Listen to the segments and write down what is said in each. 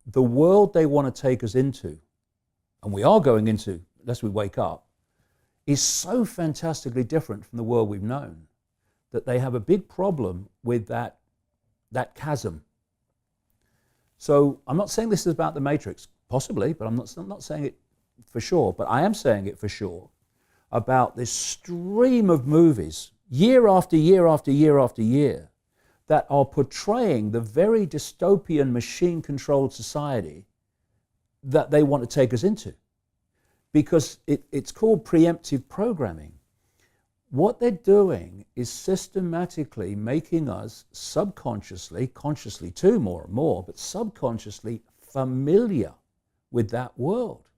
the world they want to take us into, and we are going into, unless we wake up, is so fantastically different from the world we've known that they have a big problem with that chasm. So I'm not saying this is about the Matrix, possibly, but I'm not saying it for sure, but I am saying it for sure about this stream of movies, year after year after year after year, that are portraying the very dystopian machine-controlled society that they want to take us into. Because it's called preemptive programming. What they're doing is systematically making us subconsciously, consciously too more and more, but subconsciously familiar with that world.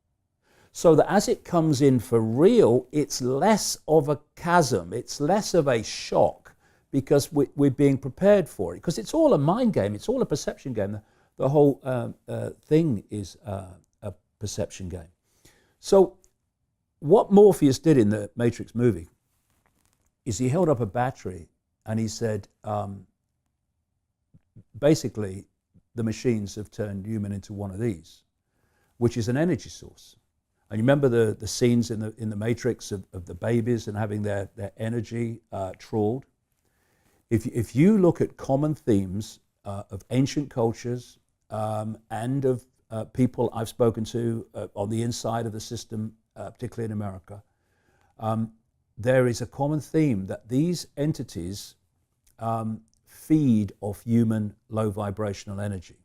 So that as it comes in for real, it's less of a chasm, it's less of a shock, because we're being prepared for it. Because it's all a mind game, it's all a perception game. The whole thing is a perception game. So what Morpheus did in the Matrix movie is he held up a battery and he said, basically, the machines have turned human into one of these, which is an energy source. And you remember the scenes in the Matrix of the babies and having their energy trawled? If you look at common themes of ancient cultures and of people I've spoken to on the inside of the system, particularly in America, there is a common theme that these entities feed off human low vibrational energy.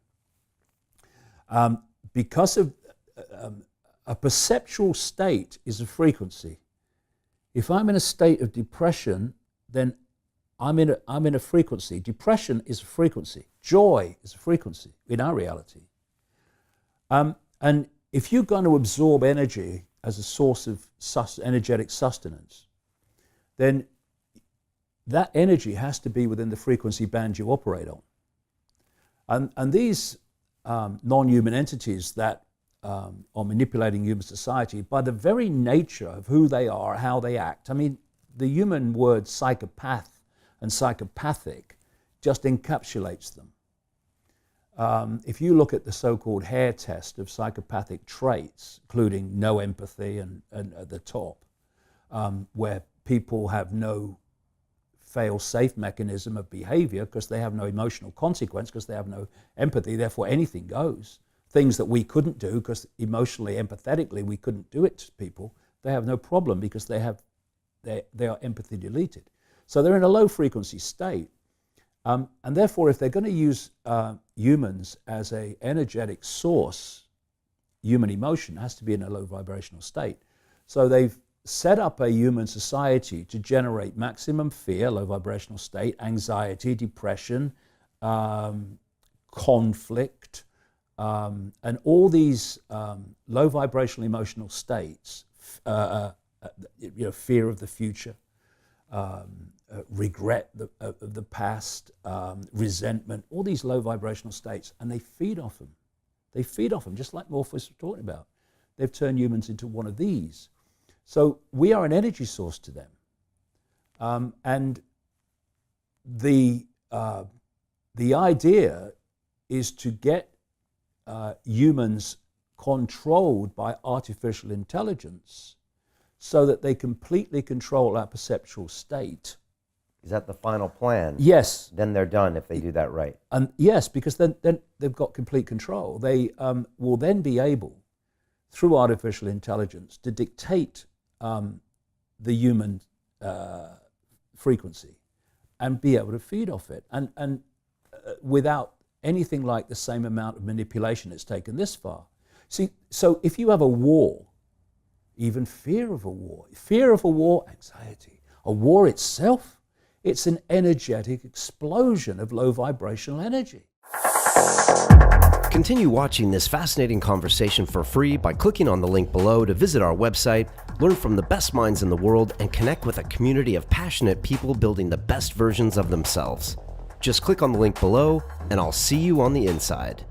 Because of a perceptual state is a frequency. If I'm in a state of depression, then I'm in a frequency. Depression is a frequency. Joy is a frequency in our reality. And if you're going to absorb energy as a source of energetic sustenance, then that energy has to be within the frequency band you operate on. And these non-human entities that are manipulating human society, by the very nature of who they are, how they act, I mean, the human word psychopath and psychopathic just encapsulates them. If you look at the so-called hair test of psychopathic traits, including no empathy and at the top, where people have no fail-safe mechanism of behavior because they have no emotional consequence, because they have no empathy, therefore anything goes. Things that we couldn't do because emotionally, empathetically, we couldn't do it to people, they have no problem because they are empathy deleted. So they're in a low frequency state. And therefore, if they're going to use humans as an energetic source, human emotion has to be in a low vibrational state. So they've set up a human society to generate maximum fear, low vibrational state, anxiety, depression, conflict, and all these low vibrational emotional states, fear of the future, regret of the past, resentment, all these low vibrational states, and they feed off them. They feed off them, just like Morpheus was talking about. They've turned humans into one of these. So we are an energy source to them. And the idea is to get humans controlled by artificial intelligence so that they completely control our perceptual state. Is that the final plan? Yes. Then they're done if they do that right. And yes, because then they've got complete control. They will then be able, through artificial intelligence, to dictate the human frequency and be able to feed off it. And without anything like the same amount of manipulation it's taken this far. See, so if you have a war, even fear of a war, anxiety, a war itself, it's an energetic explosion of low vibrational energy. Continue watching this fascinating conversation for free by clicking on the link below to visit our website, learn from the best minds in the world, and connect with a community of passionate people building the best versions of themselves. Just click on the link below, and I'll see you on the inside.